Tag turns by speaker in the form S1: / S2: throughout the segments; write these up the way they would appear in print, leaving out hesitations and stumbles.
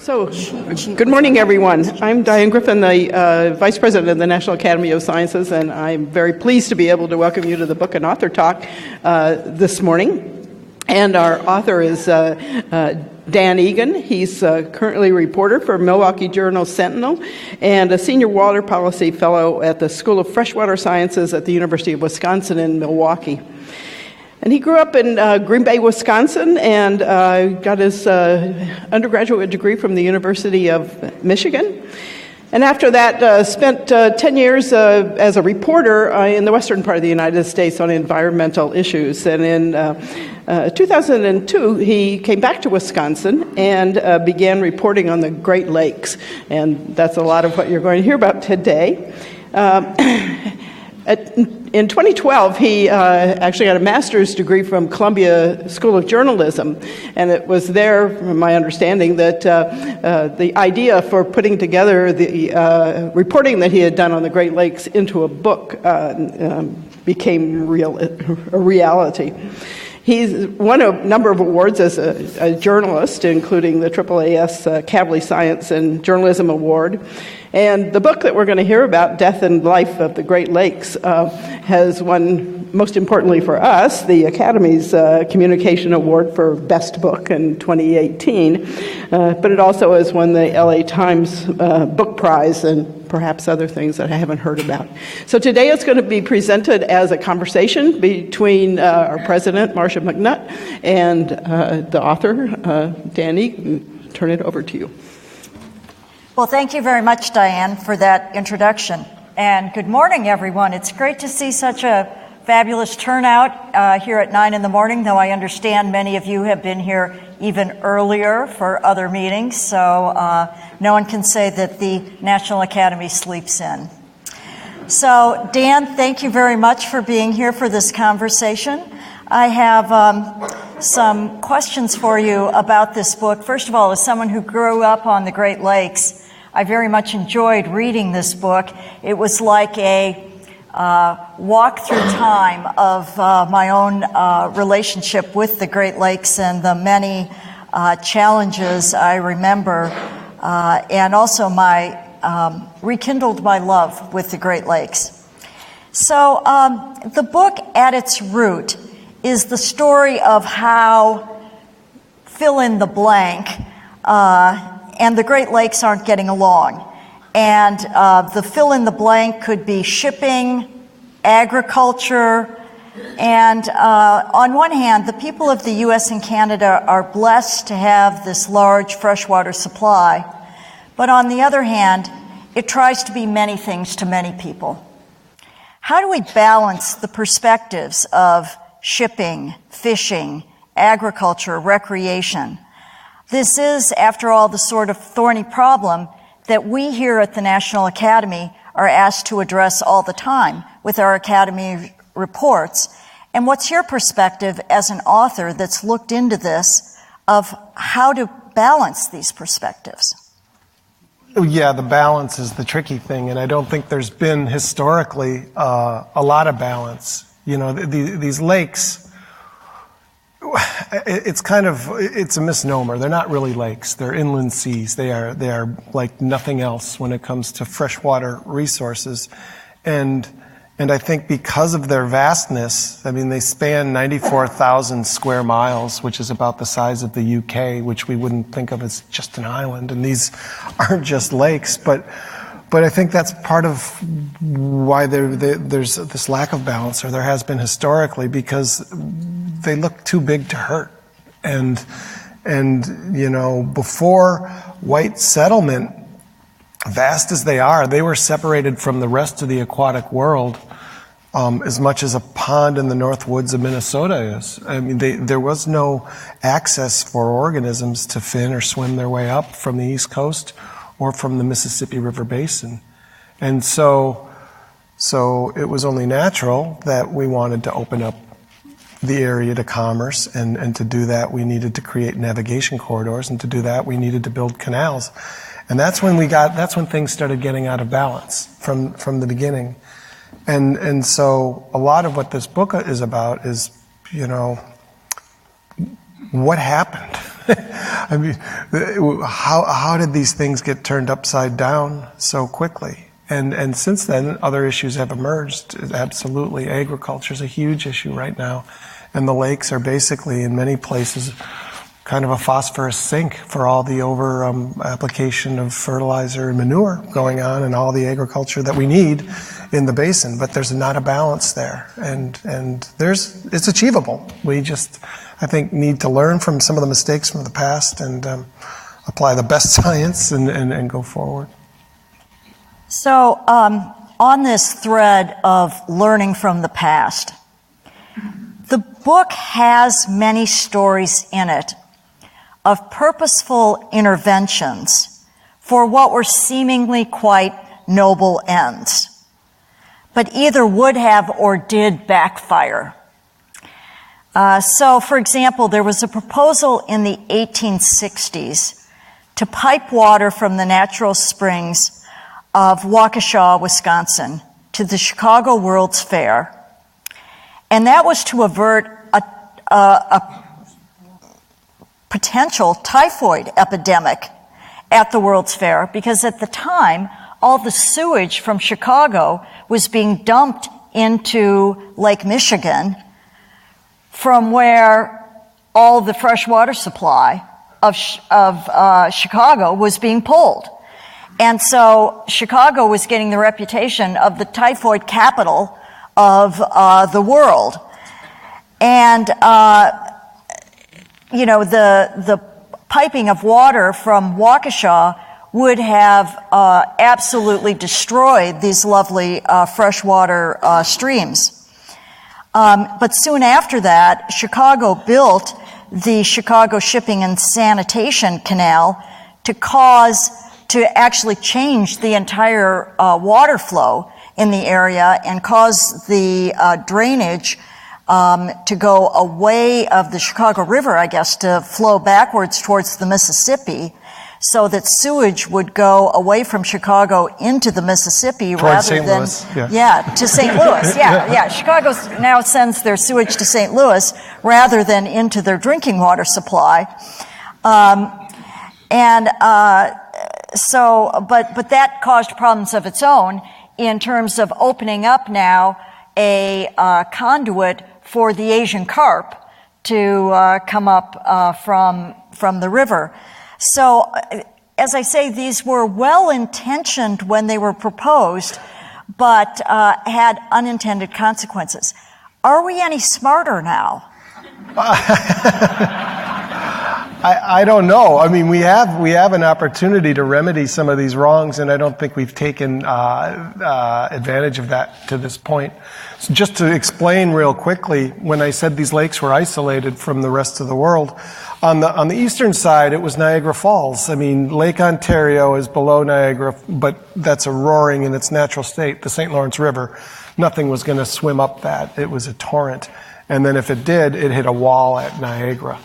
S1: So, good morning, everyone. I'm Diane Griffin, the Vice President of the National Academy of Sciences, and I'm very pleased to be able to welcome you to the Book and Author Talk this morning. And our author is Dan Egan. He's currently a reporter for Milwaukee Journal-Sentinel and a senior water policy fellow at the School of Freshwater Sciences at the University of Wisconsin in Milwaukee. And he grew up in Green Bay, Wisconsin, and got his undergraduate degree from the University of Michigan. And after that, spent 10 years as a reporter in the western part of the United States on environmental issues. And in 2002, he came back to Wisconsin and began reporting on the Great Lakes. And that's a lot of what you're going to hear about today. In 2012, he actually got a master's degree from Columbia School of Journalism, and it was there, from my understanding, that the idea for putting together the reporting that he had done on the Great Lakes into a book became a reality. He's won a number of awards as a journalist, including the AAAS Kavli Science and Journalism Award. And the book that we're going to hear about, Death and Life of the Great Lakes, has won, most importantly for us, the Academy's Communication Award for Best Book in 2018. But it also has won the LA Times Book Prize and perhaps other things that I haven't heard about. So today it's going to be presented as a conversation between our president, Marcia McNutt, and the author, Dan Egan. Turn it over to you.
S2: Well, thank you very much, Diane, for that introduction. And good morning, everyone. It's great to see such a fabulous turnout here at 9 in the morning, though I understand many of you have been here even earlier for other meetings, so no one can say that the National Academy sleeps in. So, Dan, thank you very much for being here for this conversation. I have some questions for you about this book. First of all, as someone who grew up on the Great Lakes, I very much enjoyed reading this book. It was like a walk through time of my own relationship with the Great Lakes and the many challenges I remember, and also rekindled my love with the Great Lakes. So the book at its root is the story of how fill in the blank and the Great Lakes aren't getting along. And the fill in the blank could be shipping, agriculture, and on one hand, the people of the U.S. and Canada are blessed to have this large freshwater supply, but on the other hand, it tries to be many things to many people. How do we balance the perspectives of shipping, fishing, agriculture, recreation? This is, after all, the sort of thorny problem that we here at the National Academy are asked to address all the time with our Academy reports. And what's your perspective as an author that's looked into this of how to balance these perspectives?
S3: Yeah, the balance is the tricky thing, and I don't think there's been historically a lot of balance. You know, these lakes, it's a misnomer. They're not really lakes. They're inland seas. They are like nothing else when it comes to freshwater resources. And I think because of their vastness, I mean, they span 94,000 square miles, which is about the size of the UK, which we wouldn't think of as just an island. And these aren't just lakes, but I think that's part of why there's this lack of balance, or there has been historically, because they look too big to hurt. And you know, before white settlement, vast as they are, they were separated from the rest of the aquatic world as much as a pond in the North Woods of Minnesota is. I mean, there was no access for organisms to fin or swim their way up from the East Coast or from the Mississippi River Basin. And so it was only natural that we wanted to open up the area to commerce, and to do that we needed to create navigation corridors, and to do that we needed to build canals. And that's when things started getting out of balance from the beginning. And so a lot of what this book is about is, you know, what happened? I mean, how did these things get turned upside down so quickly? And since then, other issues have emerged. Absolutely. Agriculture is a huge issue right now. And the lakes are basically, in many places, kind of a phosphorus sink for all the application of fertilizer and manure going on and all the agriculture that we need in the basin. But there's not a balance there. And it's achievable. We just, I think, need to learn from some of the mistakes from the past and apply the best science and go forward.
S2: So, on this thread of learning from the past, the book has many stories in it of purposeful interventions for what were seemingly quite noble ends, but either would have or did backfire. So, for example, there was a proposal in the 1860s to pipe water from the natural springs of Waukesha, Wisconsin, to the Chicago World's Fair. And that was to avert a potential typhoid epidemic at the World's Fair, because at the time, all the sewage from Chicago was being dumped into Lake Michigan, from where all the fresh water supply of Chicago was being pulled. And so Chicago was getting the reputation of the typhoid capital of the world. And, the piping of water from Waukesha would have absolutely destroyed these lovely freshwater streams. But soon after that, Chicago built the Chicago Shipping and Sanitation Canal to actually change the entire water flow in the area and cause the drainage to go away of the Chicago River, I guess, to flow backwards towards the Mississippi, so that sewage would go away from Chicago into the Mississippi
S3: towards
S2: rather
S3: St.
S2: than
S3: Louis,
S2: to St. Louis. Yeah. Chicago now sends their sewage to St. Louis rather than into their drinking water supply. But that caused problems of its own in terms of opening up now a conduit for the Asian carp to come up from the river. So, as I say, these were well-intentioned when they were proposed, but had unintended consequences. Are we any smarter now?
S3: I don't know. I mean, we have an opportunity to remedy some of these wrongs, and I don't think we've taken advantage of that to this point. So just to explain real quickly, when I said these lakes were isolated from the rest of the world, on the eastern side, it was Niagara Falls. I mean, Lake Ontario is below Niagara, but that's a roaring in its natural state. The St. Lawrence River, nothing was going to swim up that. It was a torrent. And then if it did, it hit a wall at Niagara.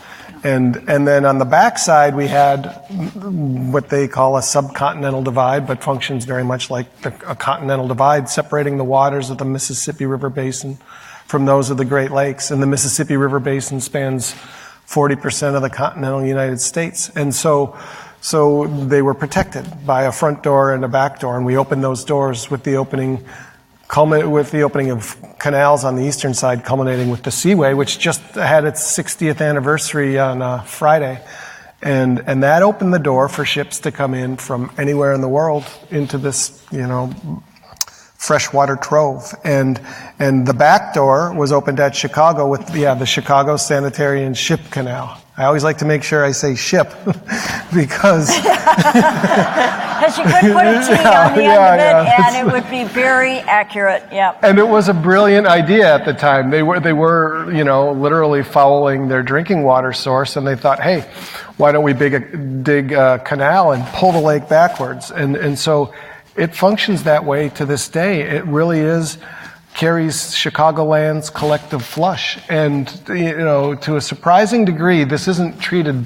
S3: And then on the backside, we had what they call a subcontinental divide, but functions very much like a continental divide, separating the waters of the Mississippi River Basin from those of the Great Lakes. And the Mississippi River Basin spans 40% of the continental United States. And so they were protected by a front door and a back door. And we opened those doors with the opening of canals on the eastern side, culminating with the Seaway, which just had its 60th anniversary on Friday. And that opened the door for ships to come in from anywhere in the world into this, freshwater trove. And the back door was opened at Chicago with, the Chicago Sanitary and Ship Canal. I always like to make sure I say ship because
S2: you could put a T on the end of it and it would be very accurate. Yeah.
S3: And it was a brilliant idea at the time. They were literally fouling their drinking water source, and they thought, hey, why don't we dig a canal and pull the lake backwards? And so it functions that way to this day. It really carries Chicagoland's collective flush. And, to a surprising degree, this isn't treated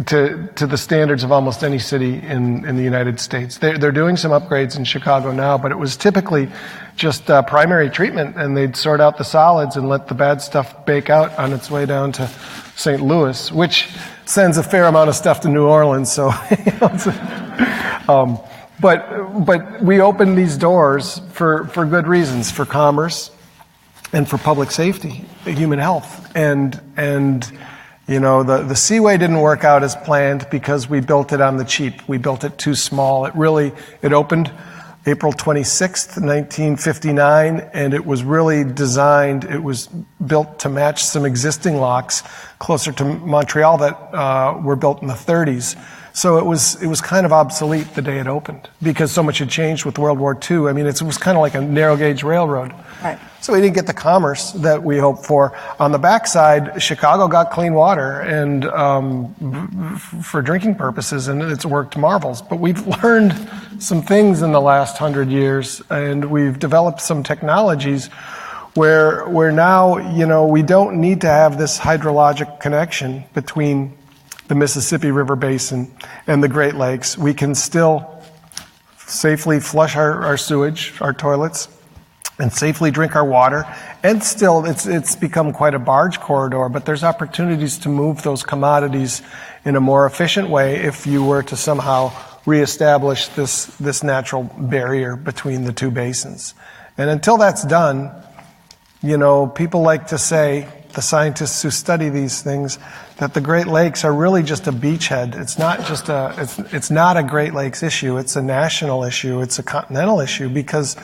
S3: to the standards of almost any city in the United States. They're doing some upgrades in Chicago now, but it was typically just primary treatment, and they'd sort out the solids and let the bad stuff bake out on its way down to St. Louis, which sends a fair amount of stuff to New Orleans. So, but we opened these doors for good reasons, for commerce and for public safety, human health, and you know, the Seaway didn't work out as planned because we built it on the cheap. We built it too small. It opened April 26th, 1959, and it was really designed, it was built to match some existing locks closer to Montreal that were built in the 30s. So it was kind of obsolete the day it opened because so much had changed with World War II. I mean, it was kind of like a narrow gauge railroad.
S2: Right.
S3: So we didn't get the commerce that we hoped for. On the backside, Chicago got clean water and for drinking purposes, and it's worked marvels. But we've learned some things in the last 100 years, and we've developed some technologies where now, you know, we don't need to have this hydrologic connection between the Mississippi River Basin and the Great Lakes. We can still safely flush our sewage, our toilets, and safely drink our water. And still, it's become quite a barge corridor, but there's opportunities to move those commodities in a more efficient way if you were to somehow reestablish this natural barrier between the two basins. And until that's done, you know, people like to say, the scientists who study these things, that the Great Lakes are really just a beachhead. It's not just it's not a Great Lakes issue. It's a national issue. It's a continental issue because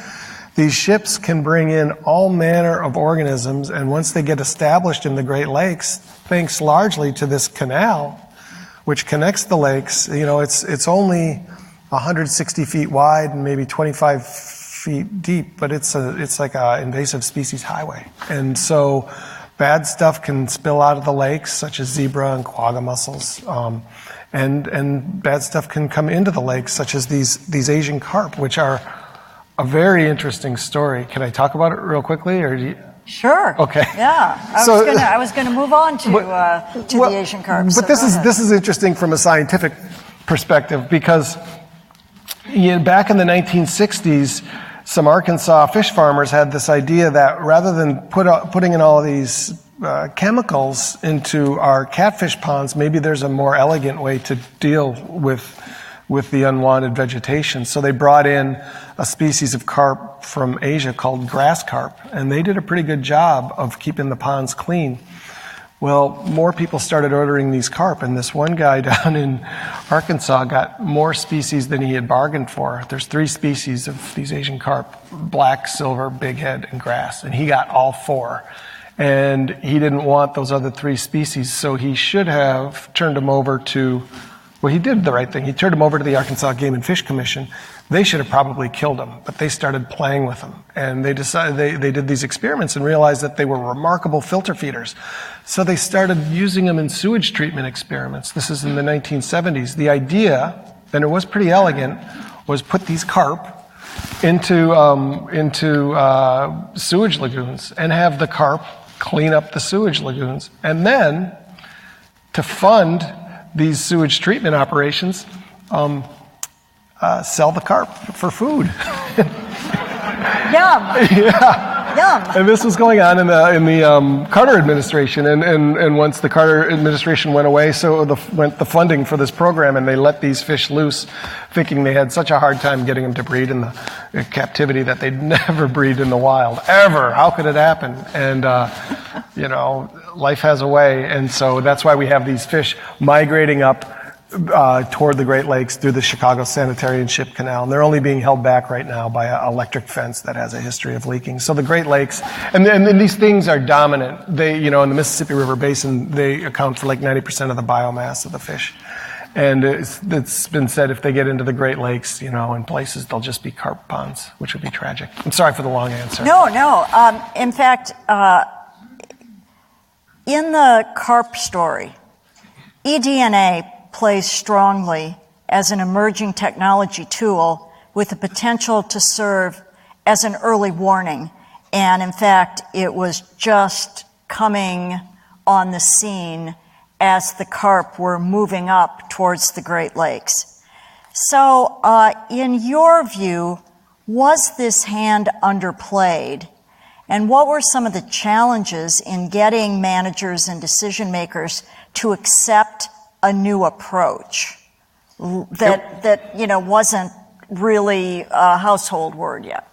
S3: these ships can bring in all manner of organisms, and once they get established in the Great Lakes, thanks largely to this canal, which connects the lakes, you know, it's only 160 feet wide and maybe 25 feet deep, but it's like an invasive species highway. And so bad stuff can spill out of the lakes, such as zebra and quagga mussels, and bad stuff can come into the lakes, such as these Asian carp, which are a very interesting story. Can I talk about it real quickly, or do you?
S2: Sure.
S3: Okay.
S2: Yeah, I was gonna move on to the Asian carp.
S3: But this is interesting from a scientific perspective because back in the 1960s, some Arkansas fish farmers had this idea that rather than putting in all of these chemicals into our catfish ponds, maybe there's a more elegant way to deal with the unwanted vegetation. So they brought in a species of carp from Asia called grass carp, and they did a pretty good job of keeping the ponds clean. Well, more people started ordering these carp, and this one guy down in Arkansas got more species than he had bargained for. There's 3 species of these Asian carp: black, silver, bighead, and grass, and he got all 4. And he didn't want those other 3 species, so he should have turned them over to, well, he did the right thing. He turned them over to the Arkansas Game and Fish Commission. They should have probably killed them, but they started playing with them. And they decided, they did these experiments and realized that they were remarkable filter feeders. So they started using them in sewage treatment experiments. This is in the 1970s. The idea, and it was pretty elegant, was put these carp into sewage lagoons and have the carp clean up the sewage lagoons. And then, to fund these sewage treatment operations, sell the carp for food.
S2: Yum.
S3: Yeah.
S2: Yum.
S3: And this was going on in the Carter administration, and once the Carter administration went away, so went the funding for this program, and they let these fish loose, thinking they had such a hard time getting them to breed in the captivity that they'd never breed in the wild ever. How could it happen? And you know, life has a way, and so that's why we have these fish migrating up toward the Great Lakes through the Chicago Sanitary and Ship Canal. And they're only being held back right now by an electric fence that has a history of leaking. So the Great Lakes, and these things are dominant. They, you know, in the Mississippi River Basin, they account for like 90% of the biomass of the fish. And it's been said if they get into the Great Lakes, you know, in places, they'll just be carp ponds, which would be tragic. I'm sorry for the long answer.
S2: No. In fact, in the carp story, eDNA plays strongly as an emerging technology tool with the potential to serve as an early warning. And in fact, it was just coming on the scene as the carp were moving up towards the Great Lakes. So, in your view, was this hand underplayed? And what were some of the challenges in getting managers and decision makers to accept a new approach that wasn't really a household word yet?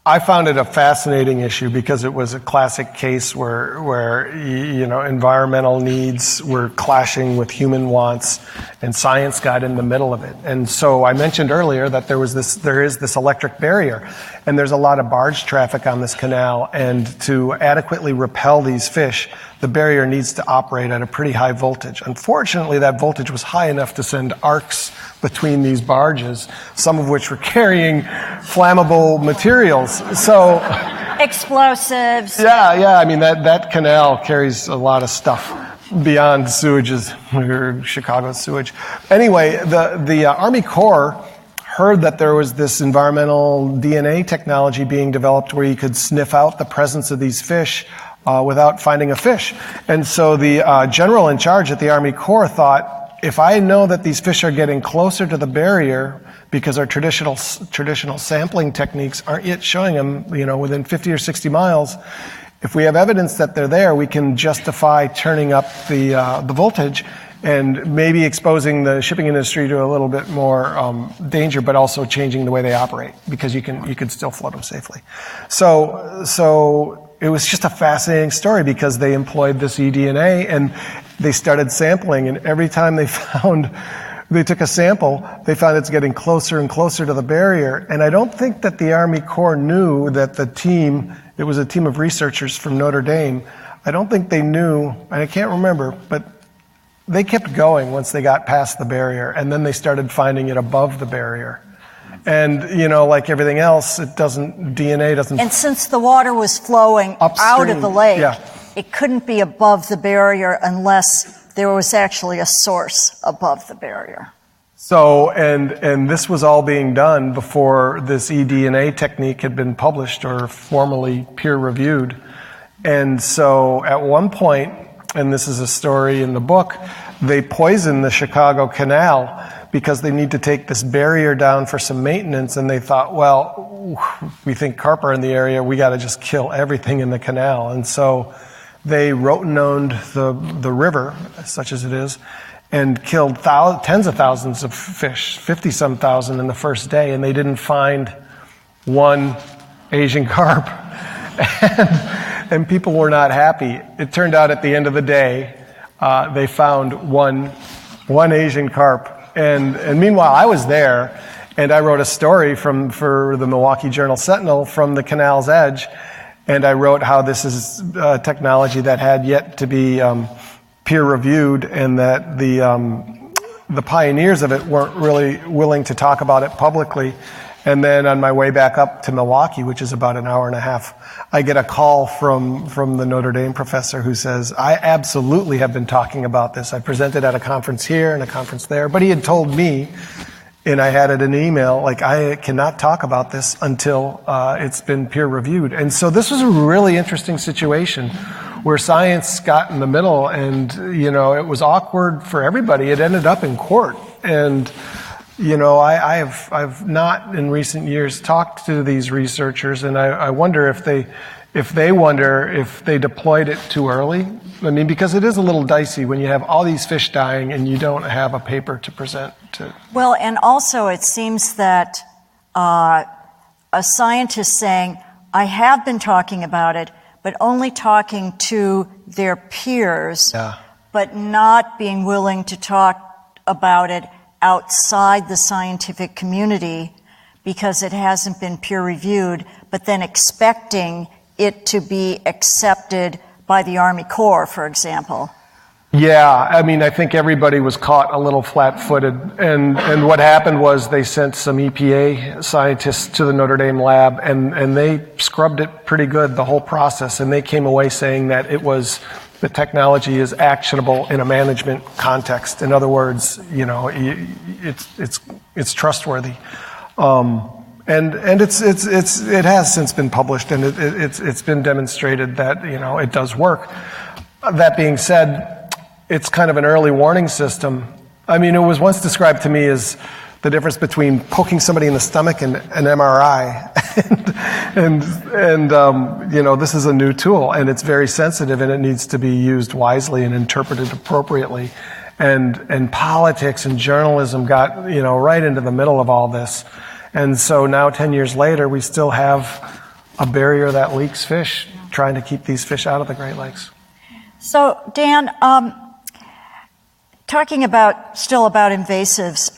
S3: I found it a fascinating issue because it was a classic case where environmental needs were clashing with human wants, and science got in the middle of it. And so I mentioned earlier that there is this electric barrier, and there's a lot of barge traffic on this canal, and to adequately repel these fish, the barrier needs to operate at a pretty high voltage. Unfortunately, that voltage was high enough to send arcs between these barges, some of which were carrying flammable materials. So
S2: explosives.
S3: Yeah. I mean, that canal carries a lot of stuff beyond sewages, or Chicago sewage. Anyway, the Army Corps heard that there was this environmental DNA technology being developed where you could sniff out the presence of these fish without finding a fish. And so the general in charge at the Army Corps thought, if I know that these fish are getting closer to the barrier because our traditional sampling techniques aren't yet showing them, within 50 or 60 miles, if we have evidence that they're there, we can justify turning up the voltage and maybe exposing the shipping industry to a little bit more danger, but also changing the way they operate, because you can still float them safely. So it was just a fascinating story because they employed this eDNA and they started sampling, and every time they took a sample, they found it's getting closer and closer to the barrier. And I don't think that the Army Corps knew that it was a team of researchers from Notre Dame. I don't think they knew, and I can't remember, but they kept going once they got past the barrier, and then they started finding it above the barrier. And, like everything else, DNA doesn't...
S2: And since the water was flowing
S3: upstream,
S2: out of the lake,
S3: yeah,
S2: it couldn't be above the barrier unless there was actually a source above the barrier.
S3: So, and this was all being done before this eDNA technique had been published or formally peer-reviewed. And so at one point, and this is a story in the book, they poisoned the Chicago Canal because they need to take this barrier down for some maintenance, and they thought, well, we think carp are in the area, we got to just kill everything in the canal. And so they rotenoned the river, such as it is, and killed tens of thousands of fish, 50-some thousand in the first day, and they didn't find one Asian carp. And people were not happy. It turned out at the end of the day, they found one Asian carp. And meanwhile, I was there, and I wrote a story for the Milwaukee Journal-Sentinel from the canal's edge, and I wrote how this is technology that had yet to be peer-reviewed, and that the pioneers of it weren't really willing to talk about it publicly. And then on my way back up to Milwaukee, which is about an hour and a half, I get a call from the Notre Dame professor who says, I absolutely have been talking about this. I presented at a conference here and a conference there, but he had told me, and I had it in an email, like, I cannot talk about this until it's been peer reviewed. And so this was a really interesting situation where science got in the middle, and, it was awkward for everybody. It ended up in court. And I've not in recent years talked to these researchers, and I wonder if they wonder if they deployed it too early. I mean, because it is a little dicey when you have all these fish dying and you don't have a paper to present to.
S2: Well, and also it seems that a scientist saying, I have been talking about it, but only talking to their peers,
S3: yeah,
S2: but not being willing to talk about it outside the scientific community because it hasn't been peer-reviewed, but then expecting it to be accepted by the Army Corps, for example.
S3: Yeah, I mean, I think everybody was caught a little flat-footed, and what happened was they sent some EPA scientists to the Notre Dame lab, and they scrubbed it pretty good, the whole process, and they came away saying that the technology is actionable in a management context. In other words, it's trustworthy, and it has since been published, and it's been demonstrated that it does work. That being said, it's kind of an early warning system. I mean, it was once described to me as the difference between poking somebody in the stomach and an MRI. and this is a new tool, and it's very sensitive, and it needs to be used wisely and interpreted appropriately. And politics and journalism got, right into the middle of all this. And so now 10 years later, we still have a barrier that leaks fish, trying to keep these fish out of the Great Lakes.
S2: So, Dan, talking still about invasives,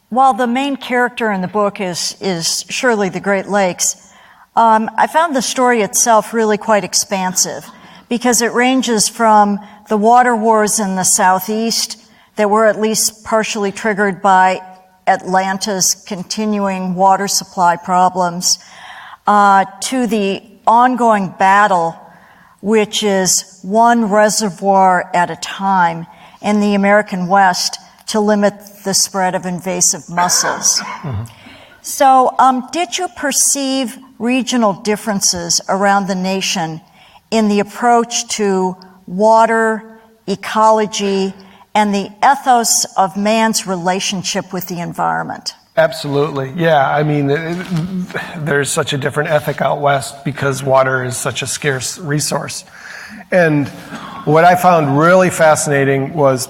S2: while the main character in the book is surely the Great Lakes, I found the story itself really quite expansive because it ranges from the water wars in the Southeast that were at least partially triggered by Atlanta's continuing water supply problems, to the ongoing battle, which is one reservoir at a time in the American West to limit the spread of invasive mussels. Mm-hmm. So, did you perceive regional differences around the nation in the approach to water, ecology, and the ethos of man's relationship with the environment?
S3: Absolutely. Yeah. I mean, there's such a different ethic out west because water is such a scarce resource. And what I found really fascinating was,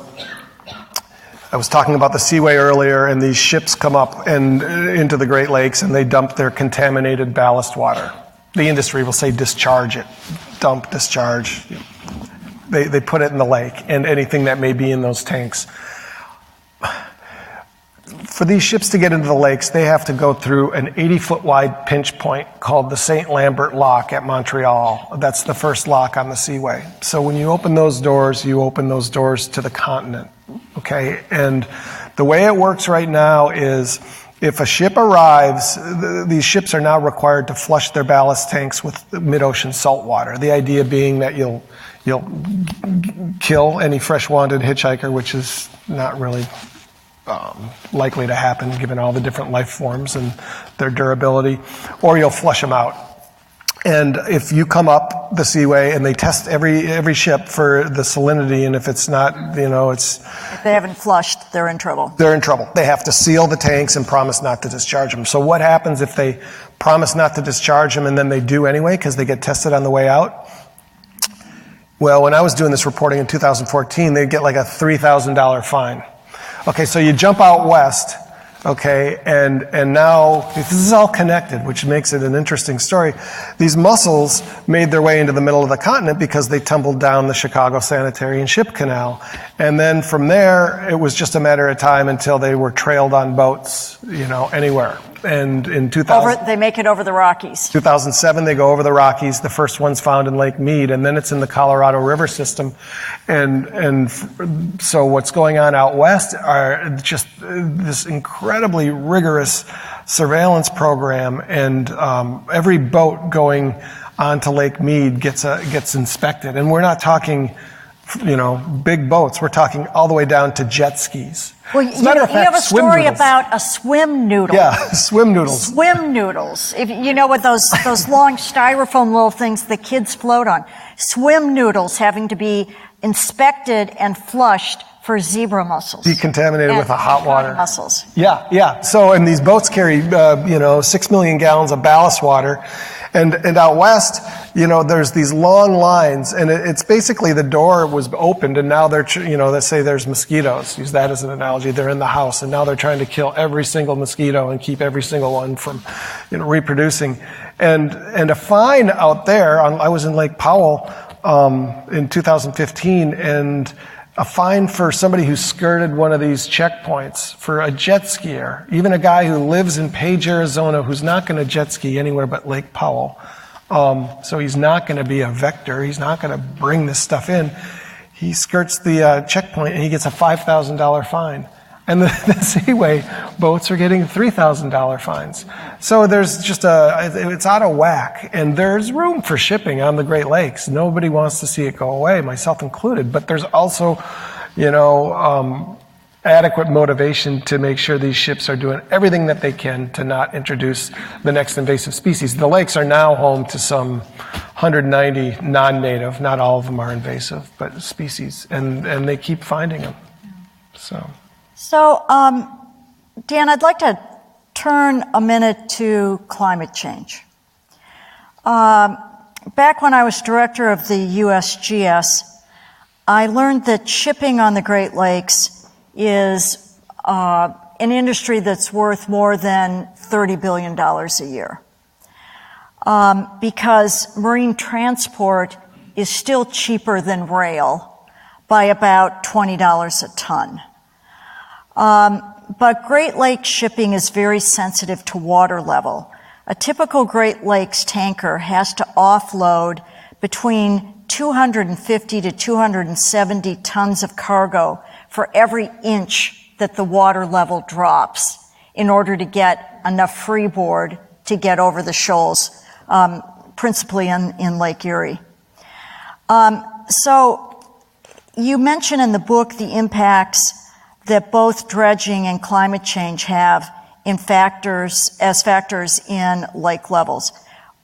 S3: I was talking about the Seaway earlier, and these ships come up and into the Great Lakes and they dump their contaminated ballast water. The industry will say discharge it, dump, discharge. They put it in the lake and anything that may be in those tanks. For these ships to get into the lakes, they have to go through an 80-foot wide pinch point called the St. Lambert Lock at Montreal. That's the first lock on the Seaway. So when you open those doors, you open those doors to the continent. Okay? And the way it works right now is if a ship arrives, these ships are now required to flush their ballast tanks with mid-ocean salt water. The idea being that you'll kill any fresh-wanted hitchhiker, which is not really likely to happen given all the different life forms and their durability, or you'll flush them out. And if you come up the Seaway and they test every ship for the salinity, and if it's not, if
S2: they haven't flushed, they're in trouble.
S3: They're in trouble. They have to seal the tanks and promise not to discharge them. So what happens if they promise not to discharge them and then they do anyway because they get tested on the way out? Well, when I was doing this reporting in 2014, they'd get like a $3,000 fine. Okay, so you jump out west, okay, and now this is all connected, which makes it an interesting story. These mussels made their way into the middle of the continent because they tumbled down the Chicago Sanitary and Ship Canal. And then from there, it was just a matter of time until they were trailed on boats, anywhere. And in
S2: they make it over the Rockies.
S3: 2007, they go over the Rockies. The first one's found in Lake Mead, and then it's in the Colorado River system. And so what's going on out west are just this incredibly rigorous surveillance program, and every boat going onto Lake Mead gets inspected. And we're not talking, big boats. We're talking all the way down to jet skis.
S2: Well, you have a story about a swim noodle.
S3: Yeah, swim noodles.
S2: Swim noodles. If you know what those long styrofoam little things the kids float on. Swim noodles having to be inspected and flushed for zebra mussels.
S3: Decontaminated with a hot water.
S2: Mussels.
S3: Yeah. So, and these boats carry, 6 million gallons of ballast water. And out west, there's these long lines, and it's basically the door was opened, and now they're, let's say there's mosquitoes. Use that as an analogy. They're in the house, and now they're trying to kill every single mosquito and keep every single one from, reproducing. And a fine out there, I was in Lake Powell in 2015, and a fine for somebody who skirted one of these checkpoints for a jet skier, even a guy who lives in Page, Arizona, who's not going to jet ski anywhere but Lake Powell. So he's not going to be a vector. He's not going to bring this stuff in. He skirts the checkpoint and he gets a $5,000 fine. And the Seaway boats are getting $3,000 fines. So there's just it's out of whack. And there's room for shipping on the Great Lakes. Nobody wants to see it go away, myself included. But there's also, adequate motivation to make sure these ships are doing everything that they can to not introduce the next invasive species. The lakes are now home to some 190 non-native, not all of them are invasive, but species, and they keep finding them. So,
S2: Dan, I'd like to turn a minute to climate change. Back when I was director of the USGS, I learned that shipping on the Great Lakes is an industry that's worth more than $30 billion a year. Because marine transport is still cheaper than rail by about $20 a ton. But Great Lakes shipping is very sensitive to water level. A typical Great Lakes tanker has to offload between 250 to 270 tons of cargo for every inch that the water level drops in order to get enough freeboard to get over the shoals, principally in Lake Erie. So you mention in the book the impacts that both dredging and climate change have as factors in lake levels.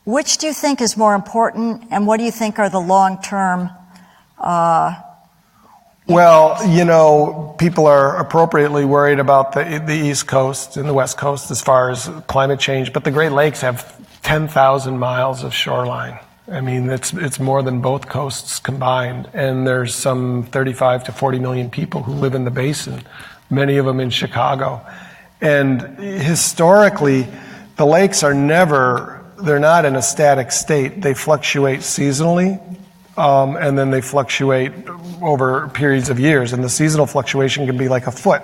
S2: Which do you think is more important, and what do you think are the long-term
S3: Well, people are appropriately worried about the East Coast and the West Coast as far as climate change, but the Great Lakes have 10,000 miles of shoreline. I mean, it's more than both coasts combined, and there's some 35 to 40 million people who live in the basin, many of them in Chicago. And historically, the lakes are they're not in a static state. They fluctuate seasonally, and then they fluctuate over periods of years. And the seasonal fluctuation can be like a foot.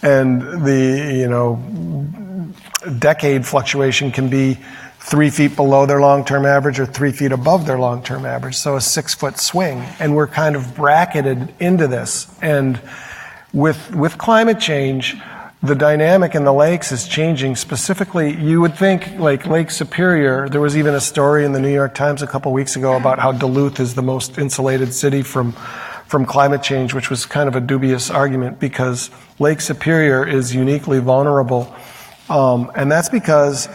S3: And the, decade fluctuation can be 3 feet below their long-term average or 3 feet above their long-term average. So a 6-foot swing. And we're kind of bracketed into this. And with climate change, the dynamic in the lakes is changing. Specifically, you would think like Lake Superior, there was even a story in the New York Times a couple weeks ago about how Duluth is the most insulated city from climate change, which was kind of a dubious argument because Lake Superior is uniquely vulnerable. And that's because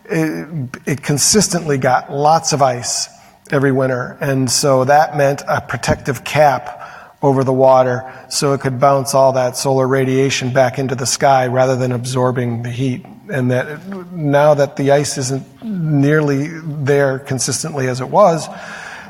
S3: it consistently got lots of ice every winter. And so that meant a protective cap over the water so it could bounce all that solar radiation back into the sky rather than absorbing the heat. And that now that the ice isn't nearly there consistently as it was,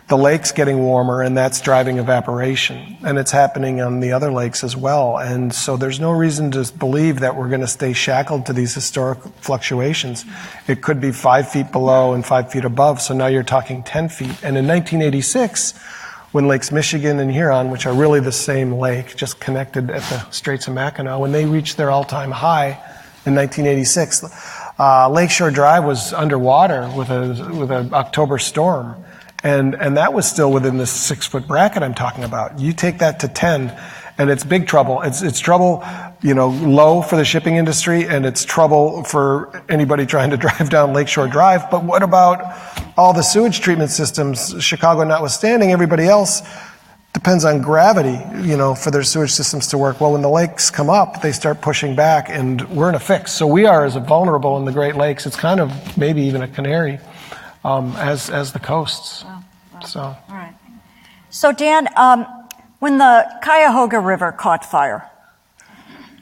S3: the lake's getting warmer and that's driving evaporation. And it's happening on the other lakes as well. And so there's no reason to believe that we're going to stay shackled to these historic fluctuations. It could be 5 feet below and 5 feet above. So now you're talking 10 feet. And in 1986, when Lakes Michigan and Huron, which are really the same lake, just connected at the Straits of Mackinac, when they reached their all-time high in 1986, Lakeshore Drive was underwater with an October storm. And that was still within the 6-foot bracket I'm talking about. You take that to 10, and it's big trouble. It's trouble, low for the shipping industry, and it's trouble for anybody trying to drive down Lakeshore Drive. But what about all the sewage treatment systems, Chicago notwithstanding? Everybody else depends on gravity, for their sewage systems to work. Well, when the lakes come up, they start pushing back, and we're in a fix. So we are as vulnerable in the Great Lakes. It's kind of maybe even a canary as the coasts.
S2: Wow.
S3: So.
S2: All right. So Dan, when the Cuyahoga River caught fire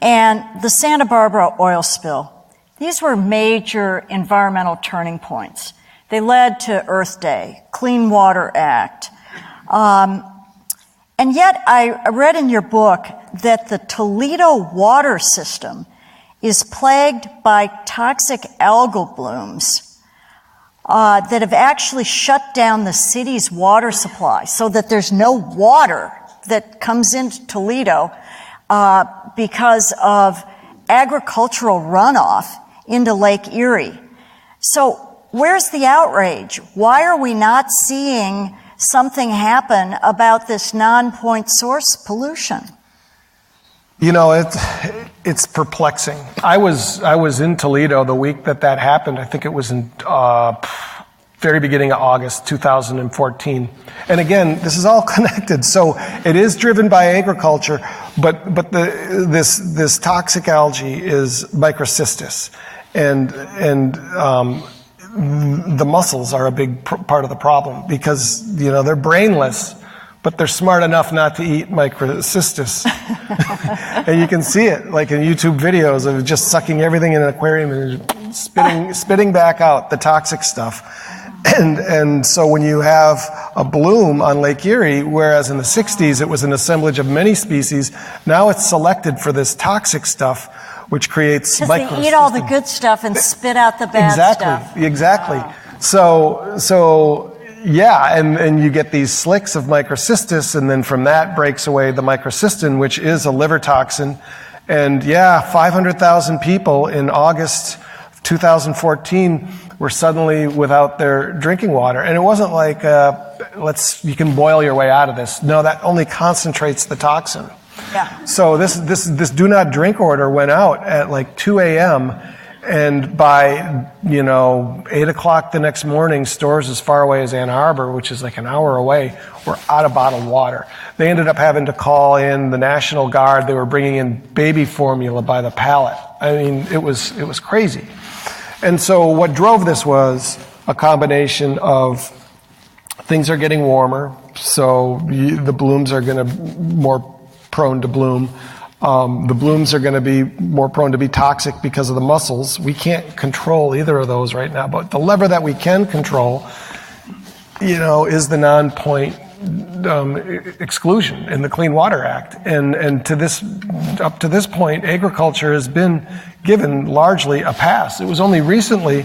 S2: and the Santa Barbara oil spill, these were major environmental turning points. They led to Earth Day, Clean Water Act. And yet I read in your book that the Toledo water system is plagued by toxic algal blooms that have actually shut down the city's water supply so that there's no water that comes into Toledo because of agricultural runoff into Lake Erie. So where's the outrage? Why are we not seeing something happen about this non-point source pollution?
S3: It's perplexing. I was in Toledo the week that happened. I think it was in very beginning of August 2014. And again, this is all connected. So it is driven by agriculture, but this toxic algae is microcystis, and the mussels are a big part of the problem because, they're brainless, but they're smart enough not to eat microcystis. And you can see it, like in YouTube videos of just sucking everything in an aquarium and spitting back out the toxic stuff. And so when you have a bloom on Lake Erie, whereas in the 60s it was an assemblage of many species, now it's selected for this toxic stuff, which creates microcystis.
S2: Because they eat all the good stuff and spit out the bad stuff.
S3: Exactly. Wow. So yeah, and you get these slicks of microcystis, and then from that breaks away the microcystin, which is a liver toxin. And 500,000 people in August 2014 were suddenly without their drinking water. And it wasn't like, you can boil your way out of this. No, that only concentrates the toxin.
S2: Yeah.
S3: So this do not drink order went out at like 2 a.m. And by, 8 o'clock the next morning, stores as far away as Ann Arbor, which is like an hour away, were out of bottled water. They ended up having to call in the National Guard. They were bringing in baby formula by the pallet. I mean, it was crazy. And so what drove this was a combination of things are getting warmer, so the blooms are going to more prone to bloom. The blooms are going to be more prone to be toxic because of the mussels. We can't control either of those right now, but the lever that we can control, is the non-point exclusion in the Clean Water Act. And up to this point, agriculture has been given largely a pass. It was only recently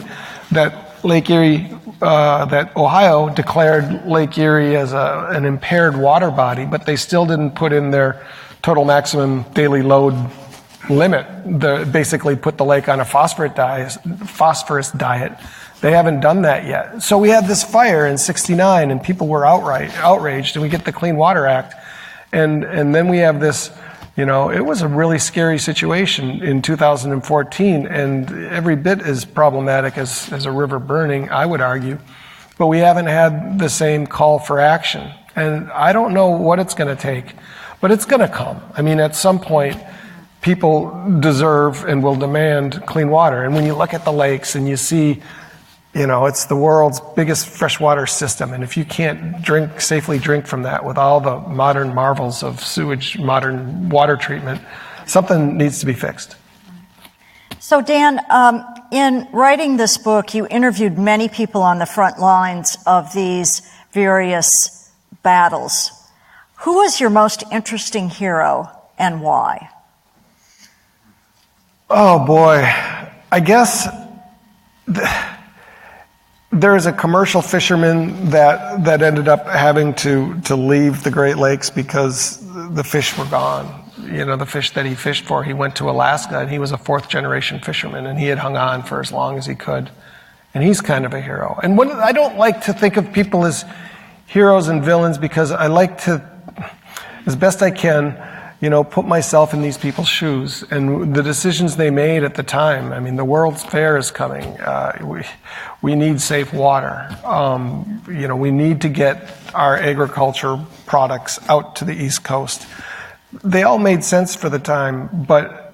S3: that Lake Erie, that Ohio declared Lake Erie as an impaired water body, but they still didn't put in their total maximum daily load limit. Basically put the lake on a phosphorus diet. They haven't done that yet. So we had this fire in '69 and people were outraged, and we get the Clean Water Act. And then we have this, it was a really scary situation in 2014, and every bit as problematic as a river burning, I would argue. But we haven't had the same call for action. And I don't know what it's going to take, but it's going to come. I mean, at some point, people deserve and will demand clean water. And when you look at the lakes and you see, it's the world's biggest freshwater system. And if you can't safely drink from that with all the modern marvels of sewage, modern water treatment, something needs to be fixed.
S2: So Dan, in writing this book, you interviewed many people on the front lines of these various battles. Who was your most interesting hero and why?
S3: Oh boy, I guess there is a commercial fisherman that ended up having to leave the Great Lakes because the fish were gone. The fish that he fished for, he went to Alaska, and he was a fourth generation fisherman, and he had hung on for as long as he could. And he's kind of a hero. And I don't like to think of people as heroes and villains, because I like to, as best I can, put myself in these people's shoes and the decisions they made at the time. I mean, the World's Fair is coming. We need safe water. We need to get our agriculture products out to the East Coast. They all made sense for the time, but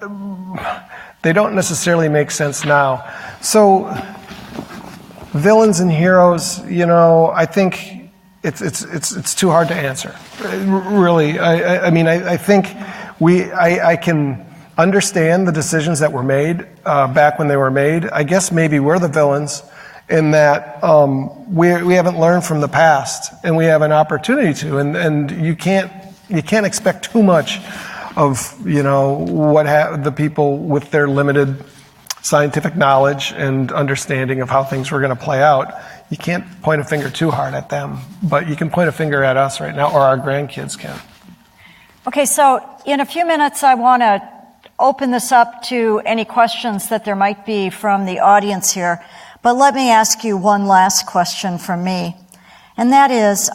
S3: they don't necessarily make sense now. So, villains and heroes, I think it's too hard to answer. Really, I think I can understand the decisions that were made back when they were made. I guess maybe we're the villains in that we haven't learned from the past, and we have an opportunity to. And you can't expect too much of the people with their limited scientific knowledge and understanding of how things were going to play out. You can't point a finger too hard at them, but you can point a finger at us right now, or our grandkids can.
S2: Okay, so in a few minutes, I want to open this up to any questions that there might be from the audience here. But let me ask you one last question from me. And that is,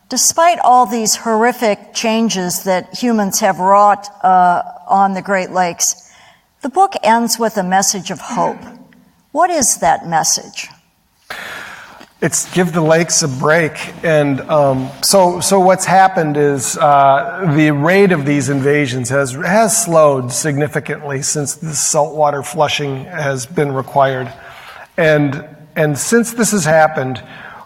S2: despite all these horrific changes that humans have wrought on the Great Lakes, the book ends with a message of hope. What is that message?
S3: It's give the lakes a break. And so what's happened is the rate of these invasions has slowed significantly since the saltwater flushing has been required. And and since this has happened,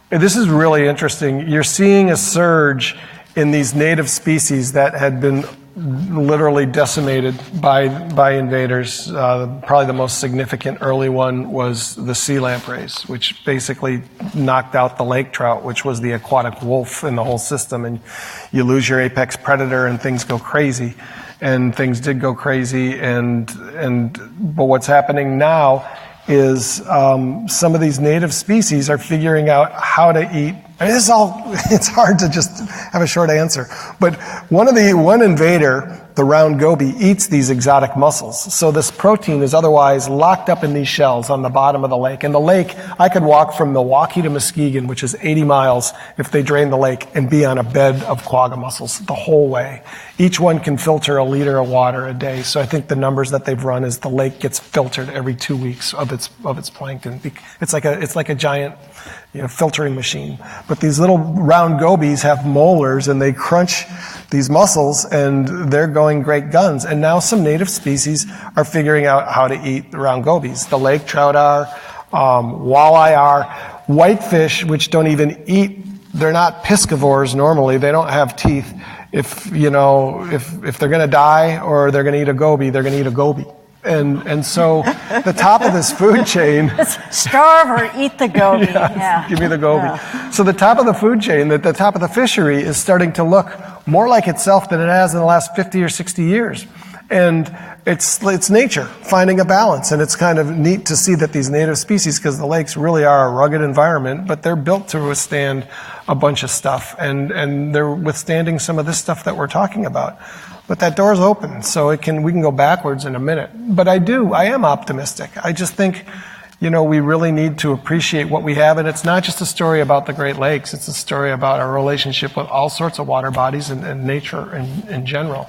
S3: this is really interesting. You're seeing a surge in these native species that had been literally decimated by invaders. Probably the most significant early one was the sea lampreys, which basically knocked out the lake trout, which was the aquatic wolf in the whole system. And you lose your apex predator and things go crazy. And things did go crazy. But what's happening now is some of these native species are figuring out how to eat. I mean, it's hard to just have a short answer. But one invader, the round goby, eats these exotic mussels. So this protein is otherwise locked up in these shells on the bottom of the lake. And the lake, I could walk from Milwaukee to Muskegon, which is 80 miles if they drain the lake, and be on a bed of quagga mussels the whole way. Each one can filter 1 liter of water a day. So I think the numbers that they've run is the lake gets filtered every 2 weeks of its plankton. It's like a giant, filtering machine. But these little round gobies have molars and they crunch these mussels and they're going great guns. And now some native species are figuring out how to eat the round gobies. The lake trout are, walleye are, whitefish, which don't even eat, they're not piscivores normally, they don't have teeth. If they're going to die or they're going to eat a goby, they're going to eat a goby. And so the top of this food chain...
S2: Starve or eat the goby.
S3: Yeah. Give me the goby. Yeah. So the top of the food chain, the top of the fishery is starting to look more like itself than it has in the last 50 or 60 years. And it's nature finding a balance. And it's kind of neat to see that these native species, because the lakes really are a rugged environment, but they're built to withstand a bunch of stuff. And they're withstanding some of this stuff that we're talking about. But that door's open, so we can go backwards in a minute. But I am optimistic. I just think, we really need to appreciate what we have. And it's not just a story about the Great Lakes. It's a story about our relationship with all sorts of water bodies and nature in general.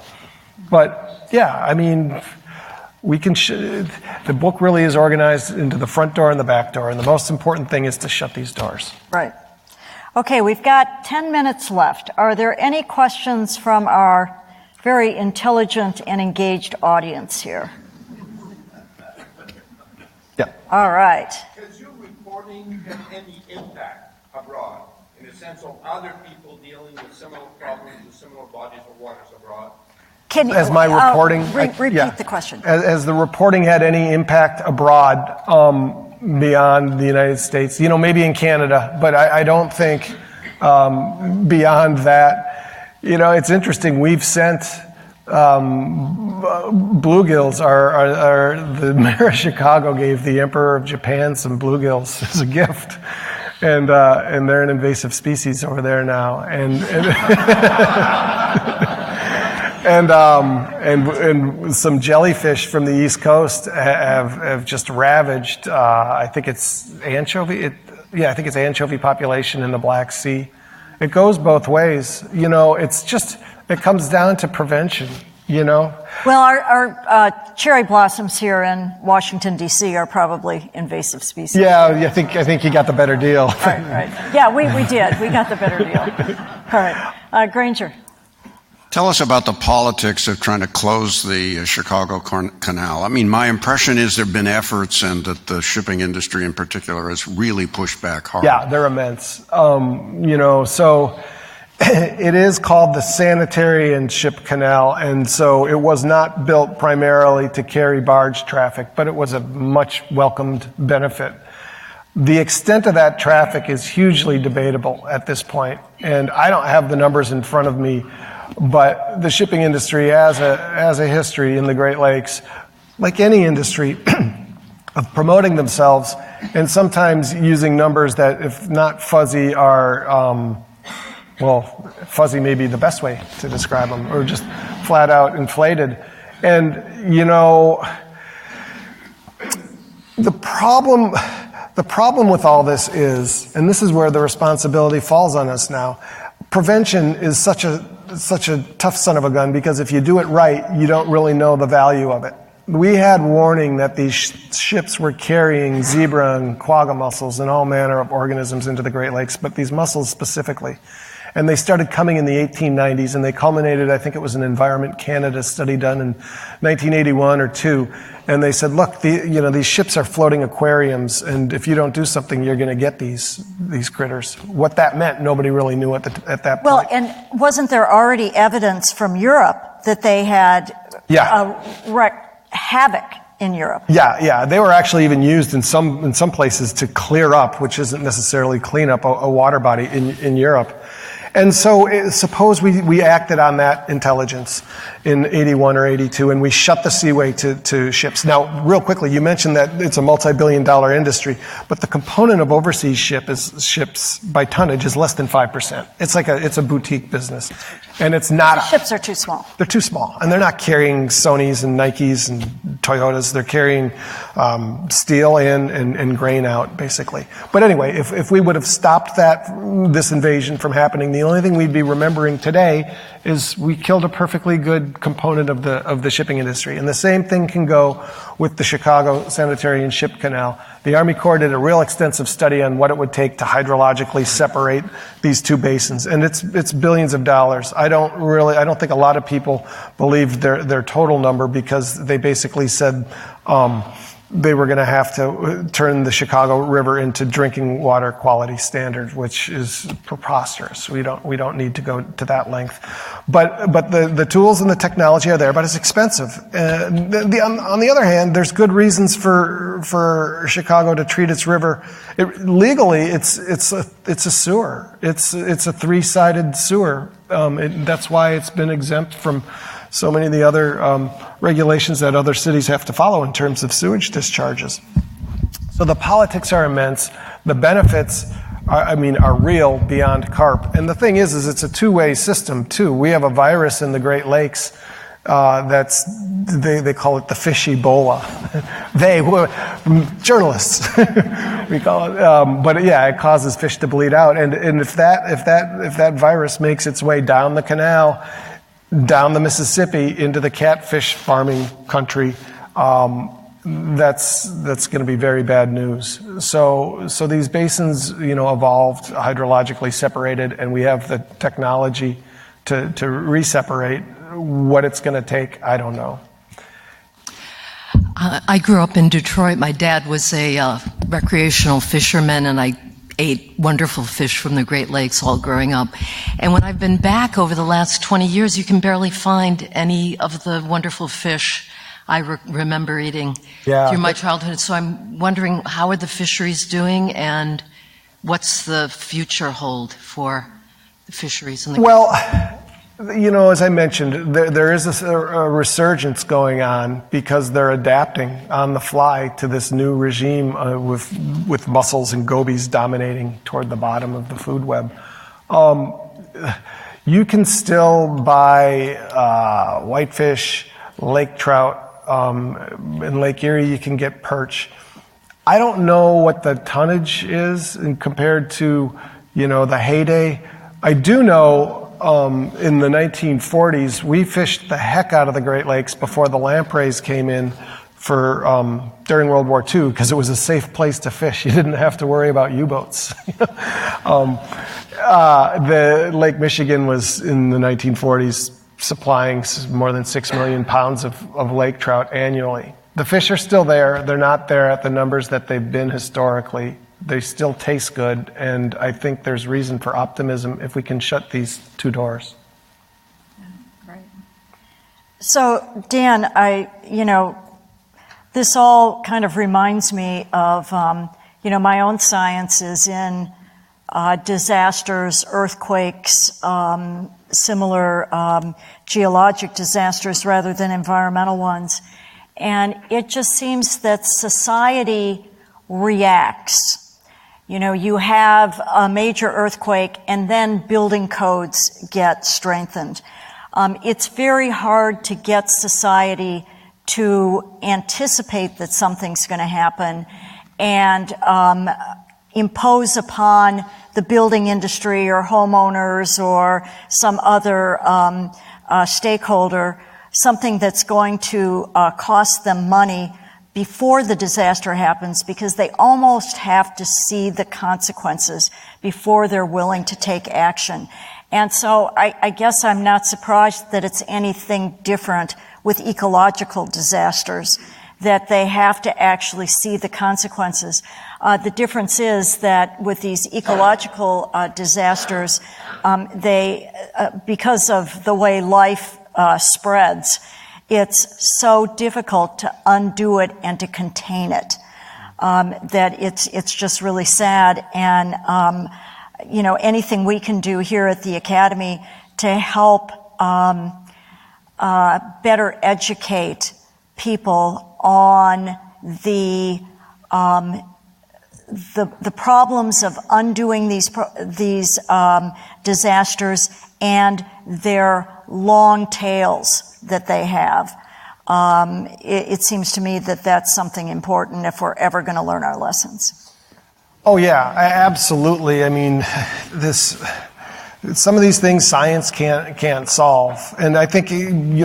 S3: But yeah, I mean, the book really is organized into the front door and the back door. And the most important thing is to shut these doors.
S2: Right. Okay, we've got 10 minutes left. Are there any questions from our very intelligent and engaged audience here?
S3: Yeah.
S2: All right.
S4: Has your reporting had any impact abroad in the sense of other people dealing with similar problems with similar bodies of waters abroad?
S3: As my reporting...
S2: repeat the question.
S3: As the reporting had any impact abroad beyond the United States, maybe in Canada, but I don't think beyond that. It's interesting. We've sent bluegills. The mayor of Chicago gave the Emperor of Japan some bluegills as a gift, and they're an invasive species over there now. And some jellyfish from the East Coast have just ravaged. I think it's anchovy. I think it's anchovy population in the Black Sea. It goes both ways. It comes down to prevention, Well,
S2: our cherry blossoms here in Washington, D.C. are probably invasive species.
S3: Yeah, I think you got the better deal.
S2: Right. Yeah, we did. We got the better deal. All right. Granger.
S5: Tell us about the politics of trying to close the Chicago Canal. I mean, my impression is there have been efforts and that the shipping industry in particular has really pushed back hard.
S3: Yeah, they're immense. So it is called the Sanitary and Ship Canal, and so it was not built primarily to carry barge traffic, but it was a much welcomed benefit. The extent of that traffic is hugely debatable at this point, and I don't have the numbers in front of me. But the shipping industry has a history in the Great Lakes, like any industry, of promoting themselves and sometimes using numbers that, if not fuzzy, are, fuzzy may be the best way to describe them, or just flat out inflated. And, the problem with all this is, and this is where the responsibility falls on us now, prevention is such a tough son of a gun, because if you do it right, you don't really know the value of it. We had warning that these ships were carrying zebra and quagga mussels and all manner of organisms into the Great Lakes, but these mussels specifically. And they started coming in the 1890s, and they culminated, I think it was an Environment Canada study done in 1981 or 2. And they said, look, these ships are floating aquariums, and if you don't do something, you're going to get these critters. What that meant, nobody really knew at that point.
S2: Well, and wasn't there already evidence from Europe that they had havoc in Europe?
S3: Yeah. They were actually even used in some places to clear up, which isn't necessarily clean up, a water body in Europe. And so suppose we acted on that intelligence in 81 or 82 and we shut the Seaway to ships. Now, real quickly, you mentioned that it's a multi-billion-dollar industry, but the component of overseas ships by tonnage is less than 5%. It's a boutique business. And it's not...
S2: The ships are too small.
S3: They're too small. And they're not carrying Sonys and Nikes and Toyotas. They're carrying steel in and grain out, basically. But anyway, if we would have stopped this invasion from happening, the only thing we'd be remembering today is we killed a perfectly good component of the shipping industry. And the same thing can go with the Chicago Sanitary and Ship Canal. The Army Corps did a real extensive study on what it would take to hydrologically separate these two basins, and it's billions of dollars. I don't think a lot of people believe their total number, because they basically said they were going to have to turn the Chicago River into drinking water quality standard, which is preposterous. We don't need to go to that length. But the tools and the technology are there, but it's expensive. On the other hand, there's good reasons for Chicago to treat its river legally. It's a sewer. It's a three-sided sewer. That's why it's been exempt from so many of the other regulations that other cities have to follow in terms of sewage discharges. So the politics are immense. The benefits are real beyond carp. And the thing is it's a two-way system too. We have a virus in the Great Lakes they call it the fish Ebola. Journalists, we call it. But yeah, it causes fish to bleed out. And if that virus makes its way down the canal, down the Mississippi into the catfish farming country, that's going to be very bad news. So these basins, evolved hydrologically separated, and we have the technology to re-separate. What it's going to take, I don't know.
S6: I grew up in Detroit. My dad was a recreational fisherman, and I ate wonderful fish from the Great Lakes all growing up. And when I've been back over the last 20 years, you can barely find any of the wonderful fish I remember eating through my childhood. So I'm wondering, how are the fisheries doing, and what's the future hold for the fisheries in the Great Lakes?
S3: As I mentioned, there is a resurgence going on because they're adapting on the fly to this new regime with mussels and gobies dominating toward the bottom of the food web. You can still buy whitefish, lake trout. In Lake Erie, you can get perch. I don't know what the tonnage is compared to, the heyday. I do know in the 1940s, we fished the heck out of the Great Lakes before the lampreys came in during World War II, because it was a safe place to fish. You didn't have to worry about U-boats. The Lake Michigan was, in the 1940s, supplying more than 6 million pounds of lake trout annually. The fish are still there. They're not there at the numbers that they've been historically. They still taste good, and I think there's reason for optimism if we can shut these two doors.
S2: Great. So, Dan, this all kind of reminds me of, my own science is in disasters, earthquakes, similar geologic disasters rather than environmental ones. And it just seems that society reacts. You have a major earthquake, and then building codes get strengthened. It's very hard to get society to anticipate that something's going to happen and impose upon the building industry or homeowners or some other stakeholder something that's going to cost them money before the disaster happens, because they almost have to see the consequences before they're willing to take action. And so I guess I'm not surprised that it's anything different with ecological disasters, that they have to actually see the consequences. The difference is that with these ecological disasters, because of the way life spreads, it's so difficult to undo it and to contain it, that it's just really sad. And anything we can do here at the Academy to help better educate people on the problems of undoing these disasters and their long tails that they have. It seems to me that that's something important if we're ever going to learn our lessons.
S3: Oh yeah, absolutely. I mean, some of these things science can't solve, and I think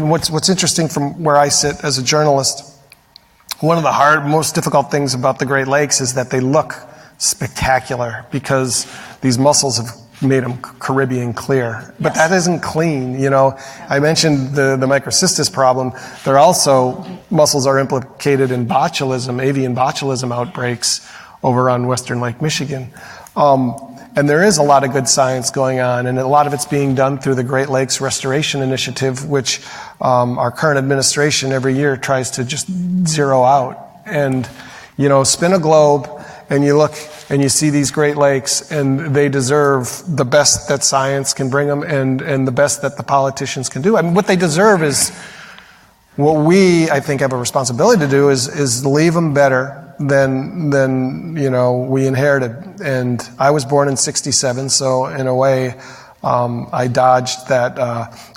S3: what's interesting from where I sit as a journalist. One of the most difficult things about the Great Lakes is that they look spectacular because these mussels have made them Caribbean clear. But that isn't clean, I mentioned the microcystis problem. Mussels are implicated in botulism, avian botulism outbreaks over on western Lake Michigan. And there is a lot of good science going on, and a lot of it's being done through the Great Lakes Restoration Initiative, which our current administration every year tries to just zero out. And, spin a globe, and you look and you see these Great Lakes, and they deserve the best that science can bring them and the best that the politicians can do. I mean, what they deserve is what we, I think, have a responsibility to do is leave them better than we inherited. And I was born in '67, so in a way, I dodged that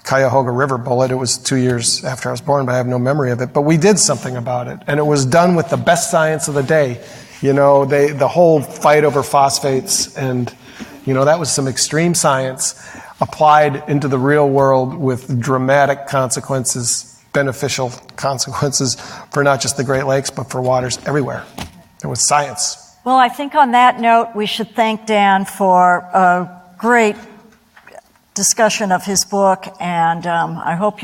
S3: Cuyahoga River bullet. It was 2 years after I was born, but I have no memory of it. But we did something about it, and it was done with the best science of the day. The whole fight over phosphates, and that was some extreme science applied into the real world with dramatic consequences. Beneficial consequences for not just the Great Lakes, but for waters everywhere. It was science.
S2: Well, I think on that note, we should thank Dan for a great discussion of his book, and I hope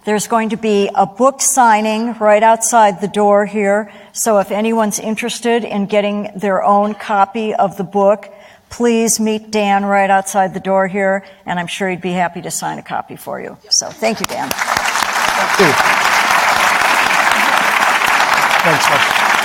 S2: there's going to be a book signing right outside the door here, so if anyone's interested in getting their own copy of the book, please meet Dan right outside the door here, and I'm sure he'd be happy to sign a copy for you. So thank you, Dan.
S3: Thank you. Thanks, Mark.